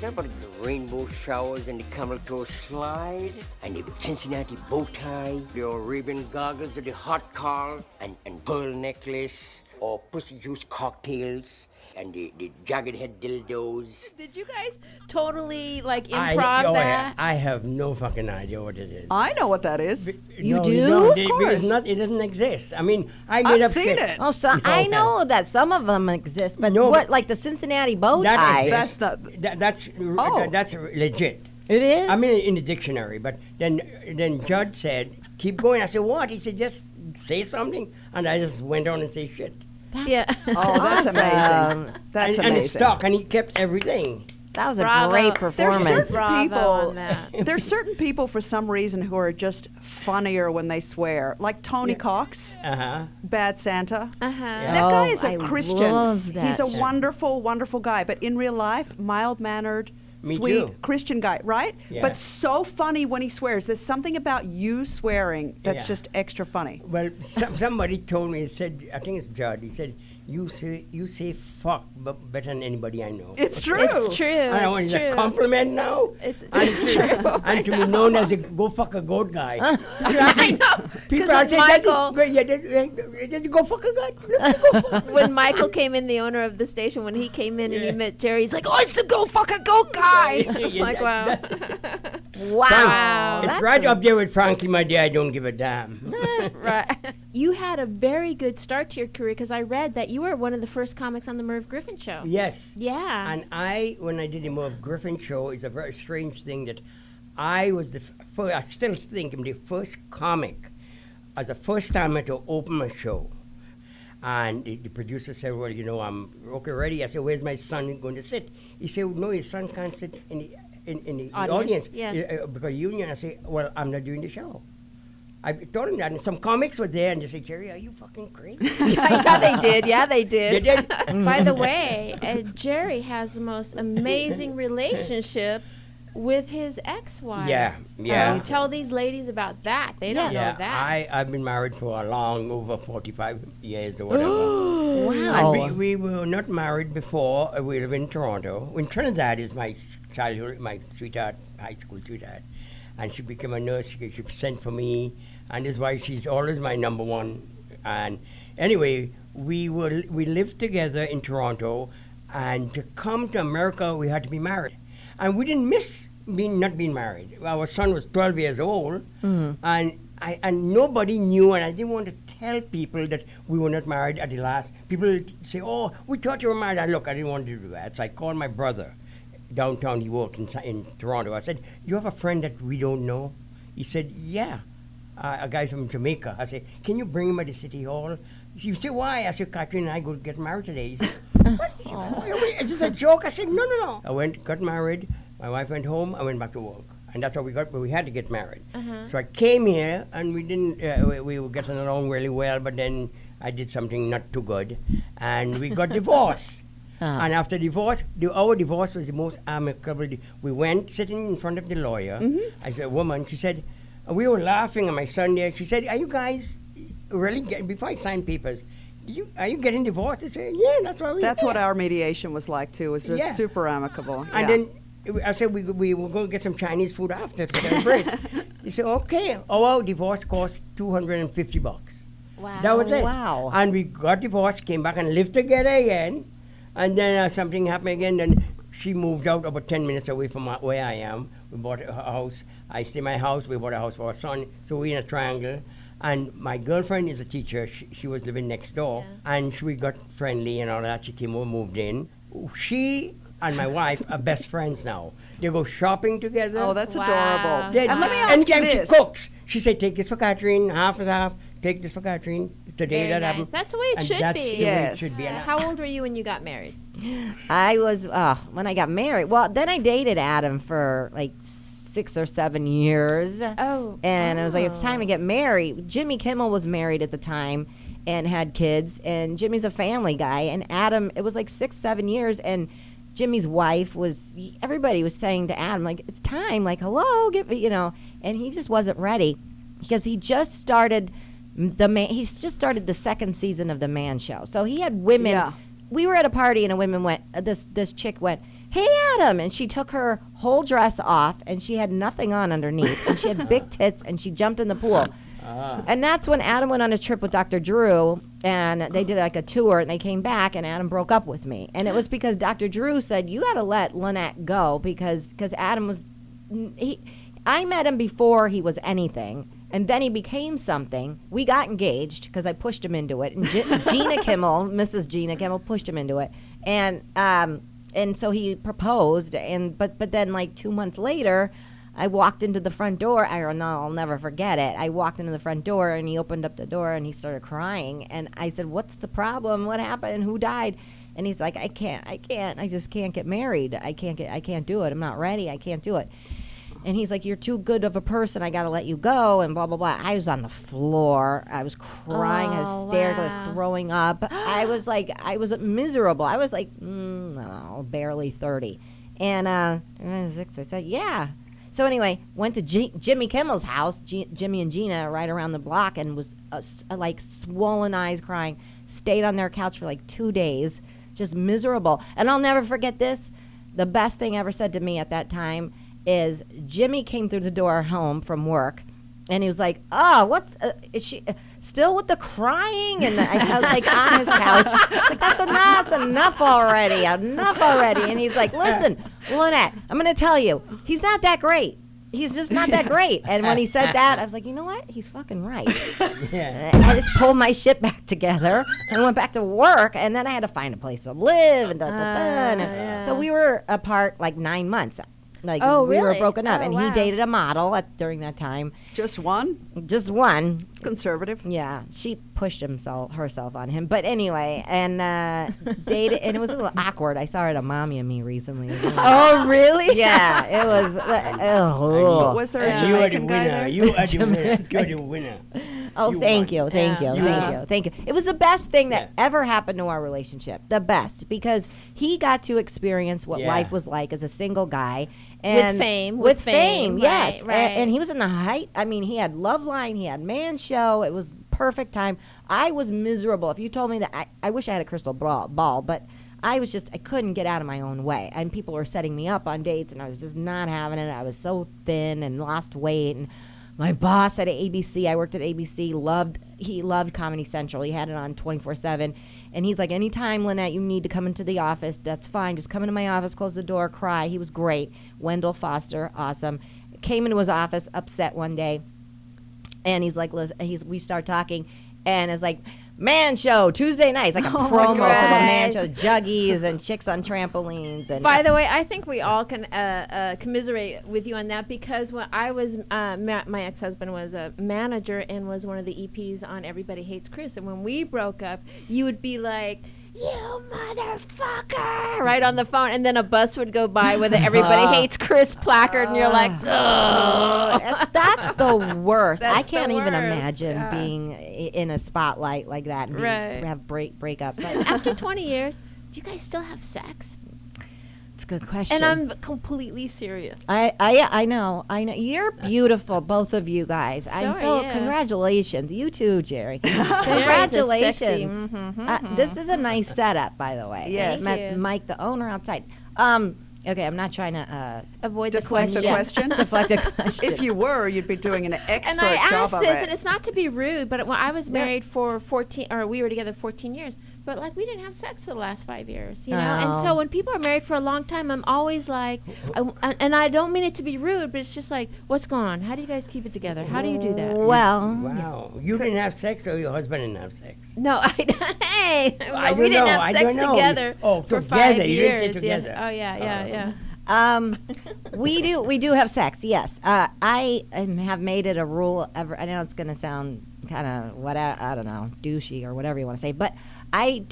How about the rainbow showers and the camel toe slide and the Cincinnati bow tie, the Arabian goggles or the hot car and pearl necklace or pussy juice cocktails and the jagged head dildos. Did you guys totally like improv that? I have no fucking idea what it is. I know what that is. You do? No, Of course. it doesn't exist. I mean, I made I've up seen shit. it. Oh, so I know that some of them exist, but No, what, but like the Cincinnati Bow That Tie? exists. That's not. That's legit. It is? I mean, in the dictionary. But then Judd said, keep going. I said, what? He said, just say something. And I just went on and say shit. Yeah. Oh, that's amazing. That's and amazing. it stuck, and he kept everything. That was a Bravo. great There's performance. certain Bravo people. on that. There's certain people for some reason who are just funnier when they swear, like Tony Cox, Bad Santa. That guy is a I Christian. love that He's a shit. wonderful, wonderful guy, but in real life, mild-mannered, Me sweet too. Christian guy, right? Yeah. But so funny when he swears. There's something about you swearing that's Yeah. just extra funny. Well, somebody told me, said, I think it's Judd, he said, you say fuck better than anybody I know. It's true. It's true. I don't want It's it a true. compliment now. It's true. And to be known as a go fuck a goat guy. I know. People Because are when saying, Michael, "Does he go fuck a goat?" when Michael came in, the owner of the station, when he came in and he met Jerry, he's like, "Oh, it's the go fuck a goat guy." It's like, wow. Wow. It's that's right a- up there with Frankly, my dear, I don't give a damn. Right. You had a very good start to your career because I read that you were one of the first comics on the Merv Griffin show. Yes. Yeah. And when I did the Merv Griffin show, it's a very strange thing that I was the first, I still think I'm the first comic as a first timer to open a show. And the producer said, well, I'm okay, ready. I said, where's my son going to sit? He said, no, your son can't sit in the audience Yeah. because union. I said, well, I'm not doing the show. I told him that, and some comics were there, and they said, Jerry, are you fucking crazy? Yeah, they did. Yeah, they did. They did. By the way, Jerry has the most amazing relationship with his ex-wife. Yeah. You tell these ladies about that. They don't know that. I've been married for over 45 years or whatever. Wow. And we were not married before. We live in Toronto. In Trinidad is my childhood, my sweetheart, high school sweetheart. And she became a nurse. She sent for me. And that's why she's always my number one. And anyway, we lived together in Toronto. And to come to America, we had to be married. And we didn't miss not being married. Our son was 12 years old, and nobody knew, and I didn't want to tell people that we were not married at the last. People say, oh, we thought you were married. I didn't want to do that. So I called my brother downtown. He worked in Toronto. I said, you have a friend that we don't know? He said, yeah, a guy from Jamaica. I said, can you bring him at the City Hall? He said, why? I said, Catherine and I go get married today. He said, what? Is this a joke? I said, no. I got married. My wife went home. I went back to work. And that's how we had to get married. So I came here, and we didn't, we were getting along really well, but then I did something not too good, and we got divorced. And after divorce, our divorce was the most amicable. We went sitting in front of the lawyer. I said, woman, she said, we were laughing, and my son there, she said, are you guys really before I signed papers, are you getting divorced? I said, yeah, that's why That's what our mediation was like, too. It was just super amicable. And then I said, we were going to get some Chinese food after to celebrate. He said, okay. Our divorce cost $250. Wow. That was it. Wow. And we got divorced, came back and lived together again. And then something happened again. Then she moved out about 10 minutes away from where I am. We bought a house. I stay in my house. We bought a house for our son. So we're in a triangle. And my girlfriend is a teacher. She was living next door. Yeah. And we got friendly and all that. She came over, moved in. She and my wife are best friends now. They go shopping together. Oh, that's Wow. adorable. And let me ask and you then this. she cooks. She said, take this for Catherine, half and half. Take this for Catherine. Today Very that nice. happened. That's the way it And should that's be. the way it Yes. should be. And How old were you when you got married? I was, when I got married, well, then I dated Adam for like 6 or 7 years. Oh. And I was like, it's time to get married. Jimmy Kimmel was married at the time and had kids, and Jimmy's a family guy. And Adam, it was like 6, 7 years, and Jimmy's wife everybody was saying to Adam, like, it's time, like, hello, and he just wasn't ready because he just started the second season of The Man Show. So he had women. Yeah. We were at a party and a woman went, this chick went, "Hey, Adam," and she took her whole dress off, and she had nothing on underneath, and she had big tits, and she jumped in the pool. And that's when Adam went on a trip with Dr. Drew, and they did like a tour, and they came back, and Adam broke up with me. And it was because Dr. Drew said, you got to let Lynette go because Adam was, I met him before he was anything, and then he became something. We got engaged because I pushed him into it, and Gina Kimmel, Mrs. Gina Kimmel, pushed him into it. And so he proposed, but then like 2 months later, I walked into the front door. I'll never forget it. I walked into the front door, and he opened up the door, and he started crying. And I said, "What's the problem? What happened? Who died?" And he's like, I can't. I just can't get married. I can't do it. I'm not ready. I can't do it." And he's like, "You're too good of a person. I got to let you go," and blah, blah, blah. I was on the floor. I was crying, hysterical. Wow. I was throwing up. I was miserable. I was like, barely 30. And I said, "Yeah." So anyway, went to Jimmy Kimmel's house, Jimmy and Gina, right around the block, and was like swollen eyes crying. Stayed on their couch for like 2 days, just miserable. And I'll never forget this. The best thing ever said to me at that time is Jimmy came through the door home from work, and he was like, "Oh, is she still with the crying?" And I was like on his couch. Like, that's enough already. Enough already. And he's like, "Listen, Lynette, I'm going to tell you, he's not that great. He's just not that great." And when he said that, I was like, you know what? He's fucking right. Yeah. I just pulled my shit back together and went back to work. And then I had to find a place to live. And So we were apart like 9 months. Like, we were broken up. And he dated a model during that time. Just one? Just one. It's conservative. Yeah, she pushed herself on him. But anyway, and dated, and it was a little awkward. I saw her at a Mommy and Me recently. Oh, really? Yeah, it was. Was there a Jamaican guy there? You are the winner. Oh, thank you. It was the best thing that ever happened to our relationship. The best, because he got to experience what life was like as a single guy. And with fame, yes. Right. And he was in the height. I mean, he had Loveline, he had Man Show. It was perfect time. I was miserable. If you told me that, I wish I had a crystal ball, but I couldn't get out of my own way. And people were setting me up on dates, and I was just not having it. I was so thin and lost weight. And my boss at ABC, I worked at ABC, he loved Comedy Central. He had it on 24/7. And he's like, "Anytime, Lynette, you need to come into the office, that's fine. Just come into my office, close the door, cry." He was great. Wendell Foster, awesome. Came into his office, upset one day. And he's like, we start talking. And it's like, Man Show, Tuesday nights, like a promo for the Man Show, juggies and chicks on trampolines. And by the way, I think we all can commiserate with you on that, because when I was, my ex-husband was a manager and was one of the EPs on Everybody Hates Chris. And when we broke up, you would be like, "You motherfucker," right on the phone, and then a bus would go by with a Everybody Hates Chris placard, and you're like, "Ugh." That's the worst. I That's can't the even worst. imagine being in a spotlight like that and have breakups. After 20 years, do you guys still have sex? It's a good question. And I'm completely serious. I know. You're beautiful, both of you guys. Congratulations. You too, Gerry. Congratulations. This is a nice setup, by the way. Yes. Met Mike, the owner, outside. Okay, I'm not trying to avoid deflect the question. Deflect the question. If you were, you'd be doing an expert and I job asked of this, it. and it's not to be rude, but when I was married for 14, or we were together 14 years, but like we didn't have sex for the last 5 years, you know. And so when people are married for a long time, I'm always like, and I don't mean it to be rude, but it's just like, what's going on? How do you guys keep it together? How do you do that? Well, wow, you didn't have sex, or your husband didn't have sex? No, we didn't have sex together for 5 years. You didn't say together. Oh yeah. We do have sex. Yes, I have made it a rule. I know it's going to sound kind of I don't know, douchey or whatever you want to say, but I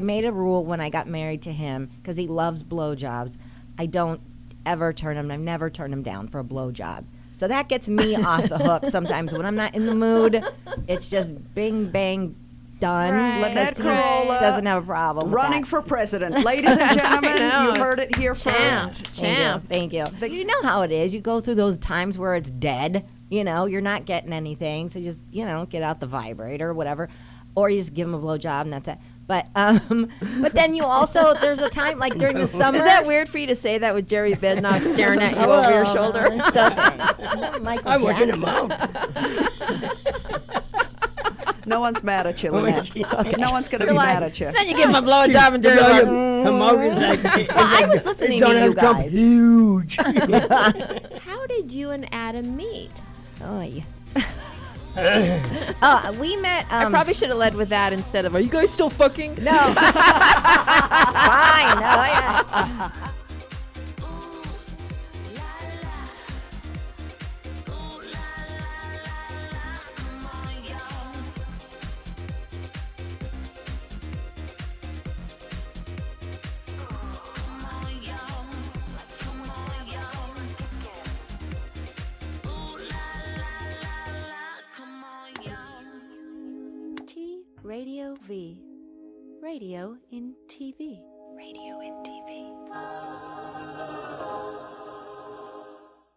made a rule when I got married to him, because he loves blowjobs. I don't ever turn him. I've never turned him down for a blowjob. So that gets me off the hook sometimes when I'm not in the mood. It's just bing bang. Done. Right. Lynette Carolla doesn't have a problem with running that. for president. Ladies and gentlemen, you heard it here first. Thank you. You know how it is. You go through those times where it's dead. You know, you're not getting anything, so just, get out the vibrator or whatever. or you just give him a blowjob and that's it. But then you also, there's a time like during the summer. Is that weird for you to say that with Gerry Bednob staring at you over your shoulder? I'm watching him out. No one's mad at you, Lynette. No one's going to be mad at you. Then you give him a blowjob and Jerry's like, her mouth is like. I was listening to you guys. Huge. How did you and Adam meet? Oh, yeah. We met. I probably should have led with that instead of, are you guys still fucking? No. Fine. Oh, yeah. Radio V. Radio in TV. Radio in TV.